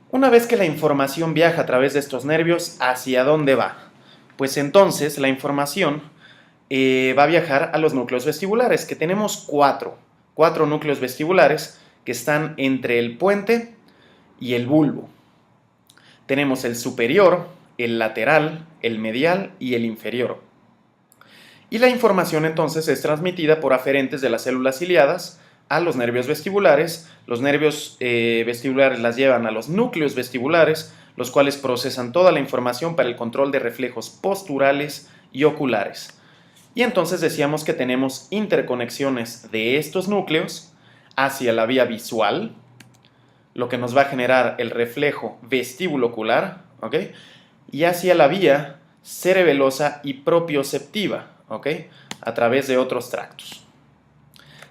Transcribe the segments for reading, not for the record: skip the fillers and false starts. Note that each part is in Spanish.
Una vez que la información viaja a través de estos nervios, ¿hacia dónde va? Pues entonces la información va a viajar a los núcleos vestibulares, que tenemos cuatro núcleos vestibulares que están entre el puente y el bulbo. Tenemos el superior, el lateral, el medial y el inferior. Y la información entonces es transmitida por aferentes de las células ciliadas a los nervios vestibulares. Los nervios vestibulares las llevan a los núcleos vestibulares, los cuales procesan toda la información para el control de reflejos posturales y oculares. Y entonces decíamos que tenemos interconexiones de estos núcleos hacia la vía visual, lo que nos va a generar el reflejo vestíbulo-ocular, ¿ok? Y hacia la vía cerebelosa y propioceptiva, ¿ok? A través de otros tractos.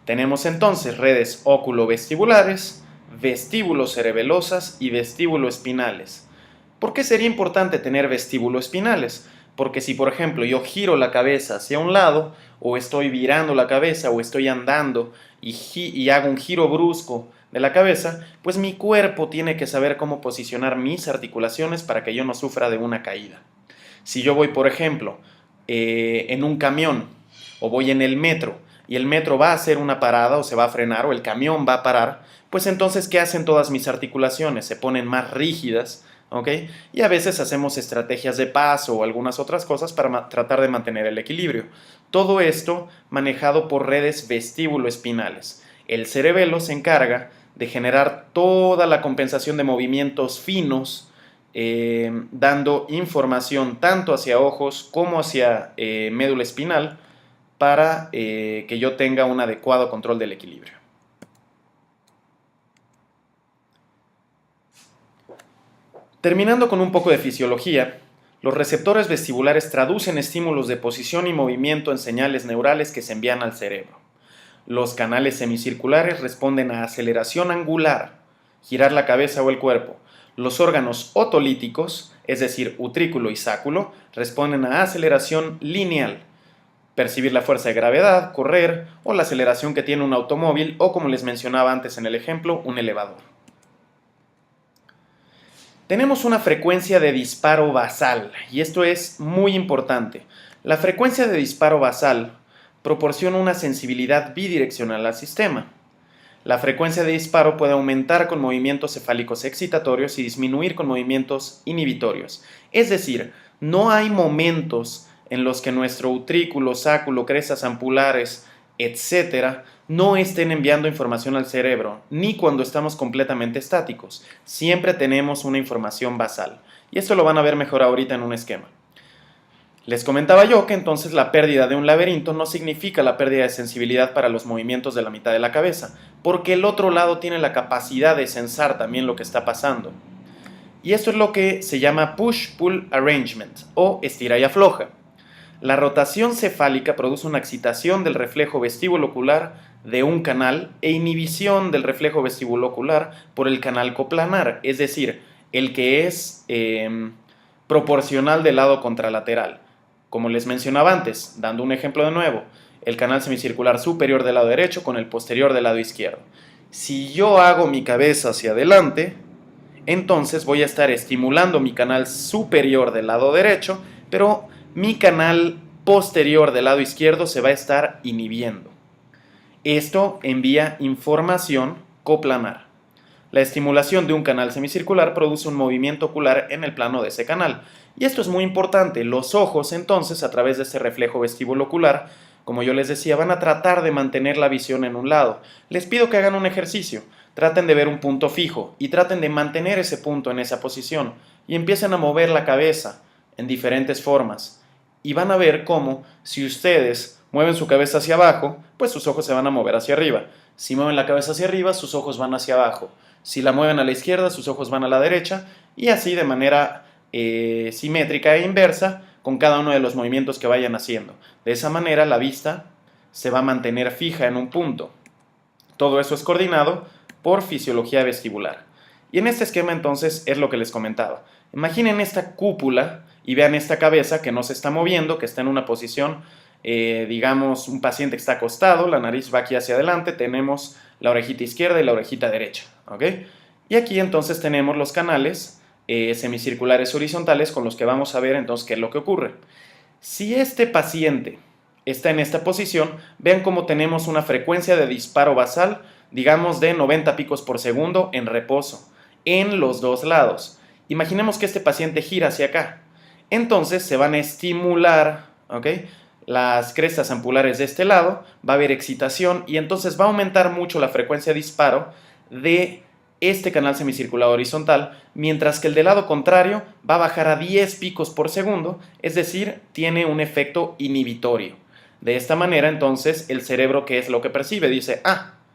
Tenemos entonces redes óculo-vestibulares, vestíbulo-cerebelosas y vestíbulo-espinales. ¿Por qué sería importante tener vestíbulo-espinales? Porque si, por ejemplo, yo giro la cabeza hacia un lado, o estoy virando la cabeza, o estoy andando y hago un giro brusco de la cabeza, pues mi cuerpo tiene que saber cómo posicionar mis articulaciones para que yo no sufra de una caída. Si yo voy, por ejemplo, en un camión, o voy en el metro, y el metro va a hacer una parada, o se va a frenar, o el camión va a parar, pues entonces, ¿qué hacen todas mis articulaciones? Se ponen más rígidas, ¿ok? Y a veces hacemos estrategias de paso o algunas otras cosas para tratar de mantener el equilibrio. Todo esto manejado por redes vestíbulo-espinales. El cerebelo se encarga de generar toda la compensación de movimientos finos, dando información tanto hacia ojos como hacia médula espinal para que yo tenga un adecuado control del equilibrio. Terminando con un poco de fisiología, los receptores vestibulares traducen estímulos de posición y movimiento en señales neurales que se envían al cerebro. Los canales semicirculares responden a aceleración angular, girar la cabeza o el cuerpo. Los órganos otolíticos, es decir, utrículo y sáculo, responden a aceleración lineal, percibir la fuerza de gravedad, correr o la aceleración que tiene un automóvil o, como les mencionaba antes en el ejemplo, un elevador. Tenemos una frecuencia de disparo basal y esto es muy importante. La frecuencia de disparo basal proporciona una sensibilidad bidireccional al sistema. La frecuencia de disparo puede aumentar con movimientos cefálicos excitatorios y disminuir con movimientos inhibitorios. Es decir, no hay momentos en los que nuestro utrículo, sáculo, crestas ampulares, etcétera, no estén enviando información al cerebro, ni cuando estamos completamente estáticos. Siempre tenemos una información basal. Y esto lo van a ver mejor ahorita en un esquema. Les comentaba yo que entonces la pérdida de un laberinto no significa la pérdida de sensibilidad para los movimientos de la mitad de la cabeza, porque el otro lado tiene la capacidad de sensar también lo que está pasando. Y esto es lo que se llama push-pull arrangement, o estira y afloja. La rotación cefálica produce una excitación del reflejo vestíbulo-ocular de un canal e inhibición del reflejo vestíbulo-ocular por el canal coplanar, es decir, el que es proporcional del lado contralateral. Como les mencionaba antes, dando un ejemplo de nuevo, el canal semicircular superior del lado derecho con el posterior del lado izquierdo. Si yo hago mi cabeza hacia adelante, entonces voy a estar estimulando mi canal superior del lado derecho, pero mi canal posterior del lado izquierdo se va a estar inhibiendo. Esto envía información coplanar. La estimulación de un canal semicircular produce un movimiento ocular en el plano de ese canal. Y esto es muy importante. Los ojos, entonces, a través de este reflejo vestíbulo ocular, como yo les decía, van a tratar de mantener la visión en un lado. Les pido que hagan un ejercicio. Traten de ver un punto fijo y traten de mantener ese punto en esa posición. Y empiecen a mover la cabeza en diferentes formas. Y van a ver cómo, si ustedes mueven su cabeza hacia abajo, pues sus ojos se van a mover hacia arriba. Si mueven la cabeza hacia arriba, sus ojos van hacia abajo. Si la mueven a la izquierda, sus ojos van a la derecha, y así de manera simétrica e inversa con cada uno de los movimientos que vayan haciendo. De esa manera la vista se va a mantener fija en un punto. Todo eso es coordinado por fisiología vestibular. Y en este esquema entonces es lo que les comentaba. Imaginen esta cúpula y vean esta cabeza que no se está moviendo, que está en una posición, digamos, un paciente que está acostado, la nariz va aquí hacia adelante, tenemos la orejita izquierda y la orejita derecha, ¿ok? Y aquí entonces tenemos los canales semicirculares horizontales con los que vamos a ver entonces qué es lo que ocurre. Si este paciente está en esta posición, vean cómo tenemos una frecuencia de disparo basal, digamos de 90 picos por segundo en reposo, en los dos lados. Imaginemos que este paciente gira hacia acá. Entonces se van a estimular, ¿ok?, las crestas ampulares de este lado, va a haber excitación y entonces va a aumentar mucho la frecuencia de disparo de este canal semicircular horizontal, mientras que el del lado contrario va a bajar a 10 picos por segundo, es decir, tiene un efecto inhibitorio. De esta manera, entonces, el cerebro, ¿qué es lo que percibe? Dice,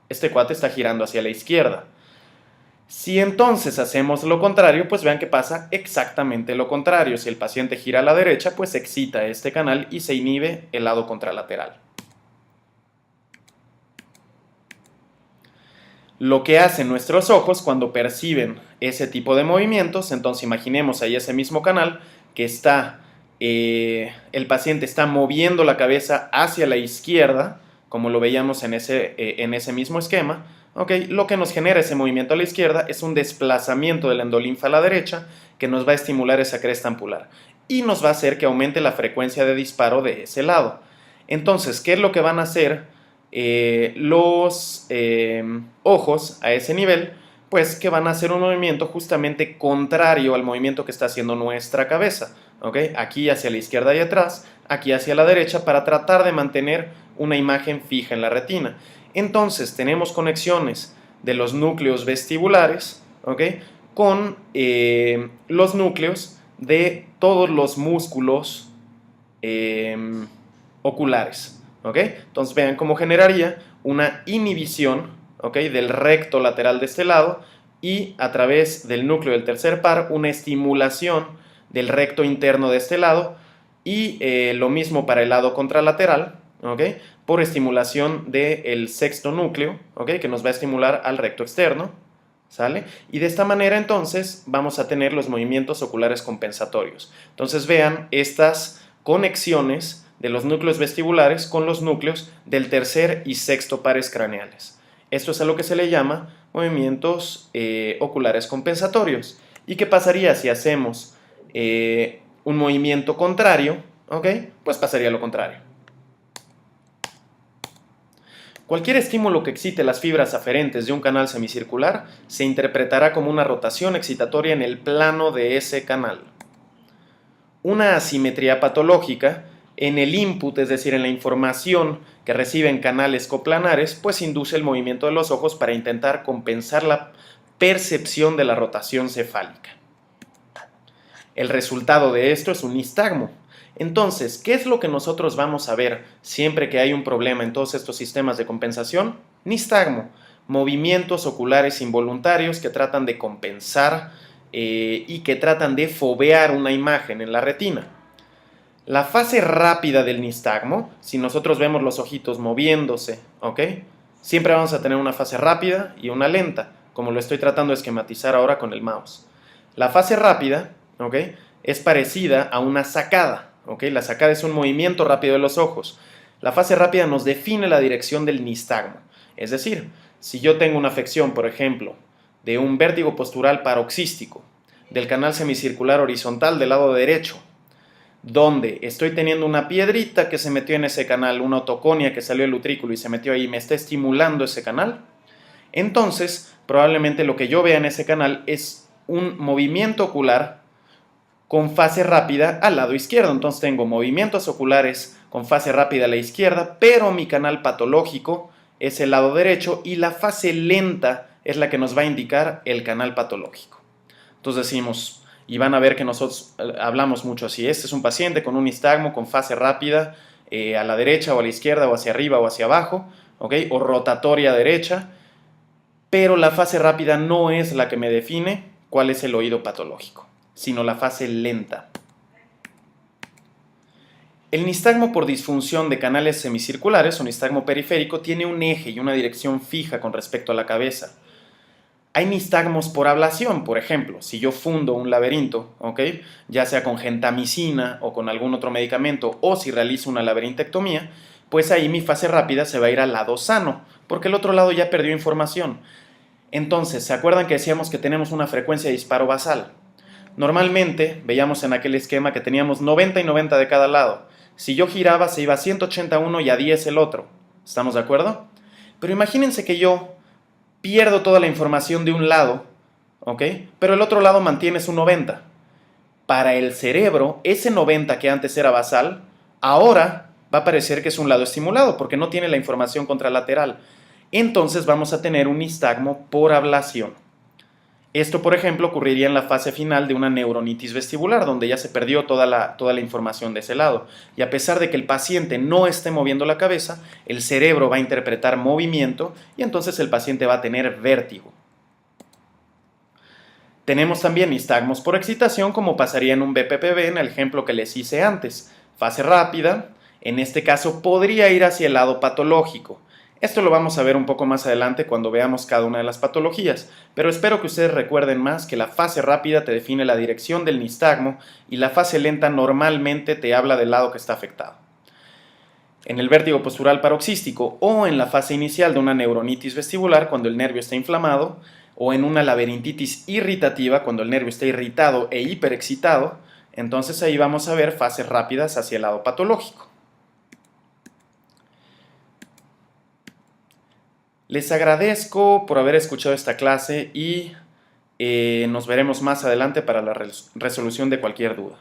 este cuate está girando hacia la izquierda. Si entonces hacemos lo contrario, pues vean que pasa exactamente lo contrario. Si el paciente gira a la derecha, pues se excita este canal y se inhibe el lado contralateral. Lo que hacen nuestros ojos cuando perciben ese tipo de movimientos, entonces imaginemos ahí ese mismo canal que está, el paciente está moviendo la cabeza hacia la izquierda, como lo veíamos en ese mismo esquema. Okay, lo que nos genera ese movimiento a la izquierda es un desplazamiento de la endolinfa a la derecha que nos va a estimular esa cresta ampular y nos va a hacer que aumente la frecuencia de disparo de ese lado. Entonces, ¿qué es lo que van a hacer los ojos a ese nivel? Pues que van a hacer un movimiento justamente contrario al movimiento que está haciendo nuestra cabeza. ¿Okay? Aquí hacia la izquierda y atrás, aquí hacia la derecha, para tratar de mantener una imagen fija en la retina. Entonces tenemos conexiones de los núcleos vestibulares, ¿okay?, con los núcleos de todos los músculos oculares. ¿Okay? Entonces vean cómo generaría una inhibición, ¿okay?, del recto lateral de este lado y a través del núcleo del tercer par una estimulación del recto interno de este lado y lo mismo para el lado contralateral, ¿okay?, por estimulación del sexto núcleo, ¿okay?, que nos va a estimular al recto externo, ¿sale? Y de esta manera entonces vamos a tener los movimientos oculares compensatorios. Entonces vean estas conexiones de los núcleos vestibulares con los núcleos del tercer y sexto pares craneales. Esto es a lo que se le llama movimientos oculares compensatorios. ¿Y qué pasaría si hacemos un movimiento contrario? ¿Okay? Pues pasaría lo contrario. Cualquier estímulo que excite las fibras aferentes de un canal semicircular se interpretará como una rotación excitatoria en el plano de ese canal. Una asimetría patológica en el input, es decir, en la información que reciben canales coplanares, pues induce el movimiento de los ojos para intentar compensar la percepción de la rotación cefálica. El resultado de esto es un nistagmo. Entonces, ¿qué es lo que nosotros vamos a ver siempre que hay un problema en todos estos sistemas de compensación? Nistagmo, movimientos oculares involuntarios que tratan de compensar y que tratan de fovear una imagen en la retina. La fase rápida del nistagmo, si nosotros vemos los ojitos moviéndose, ¿ok?, siempre vamos a tener una fase rápida y una lenta, como lo estoy tratando de esquematizar ahora con el mouse. La fase rápida, ¿ok?, es parecida a una sacada. ¿Okay? La sacada es un movimiento rápido de los ojos. La fase rápida nos define la dirección del nistagmo. Es decir, si yo tengo una afección, por ejemplo, de un vértigo postural paroxístico del canal semicircular horizontal del lado derecho, donde estoy teniendo una piedrita que se metió en ese canal, una otoconia que salió del utrículo y se metió ahí y me está estimulando ese canal, entonces probablemente lo que yo vea en ese canal es un movimiento ocular con fase rápida al lado izquierdo. Entonces tengo movimientos oculares con fase rápida a la izquierda, pero mi canal patológico es el lado derecho y la fase lenta es la que nos va a indicar el canal patológico. Entonces decimos, y van a ver que nosotros hablamos mucho así, este es un paciente con un nistagmo con fase rápida a la derecha o a la izquierda o hacia arriba o hacia abajo, ¿okay?, o rotatoria derecha, pero la fase rápida no es la que me define cuál es el oído patológico, sino la fase lenta. El nistagmo por disfunción de canales semicirculares o nistagmo periférico tiene un eje y una dirección fija con respecto a la cabeza. Hay nistagmos por ablación, por ejemplo, si yo fundo un laberinto, ¿okay?, ya sea con gentamicina o con algún otro medicamento, o si realizo una laberintectomía, pues ahí mi fase rápida se va a ir al lado sano, porque el otro lado ya perdió información. Entonces, ¿se acuerdan que decíamos que tenemos una frecuencia de disparo basal? Normalmente, veíamos en aquel esquema que teníamos 90 y 90 de cada lado. Si yo giraba, se iba a 180 uno y a 10 el otro. ¿Estamos de acuerdo? Pero imagínense que yo pierdo toda la información de un lado, ¿ok? Pero el otro lado mantiene su 90. Para el cerebro, ese 90 que antes era basal, ahora va a parecer que es un lado estimulado porque no tiene la información contralateral. Entonces vamos a tener un nistagmo por ablación. Esto, por ejemplo, ocurriría en la fase final de una neuronitis vestibular, donde ya se perdió toda la información de ese lado. Y a pesar de que el paciente no esté moviendo la cabeza, el cerebro va a interpretar movimiento y entonces el paciente va a tener vértigo. Tenemos también nistagmos por excitación, como pasaría en un BPPV en el ejemplo que les hice antes. Fase rápida, en este caso podría ir hacia el lado patológico. Esto lo vamos a ver un poco más adelante cuando veamos cada una de las patologías, pero espero que ustedes recuerden más que la fase rápida te define la dirección del nistagmo y la fase lenta normalmente te habla del lado que está afectado. En el vértigo postural paroxístico o en la fase inicial de una neuronitis vestibular cuando el nervio está inflamado, o en una laberintitis irritativa cuando el nervio está irritado e hiperexcitado, entonces ahí vamos a ver fases rápidas hacia el lado patológico. Les agradezco por haber escuchado esta clase y nos veremos más adelante para la resolución de cualquier duda.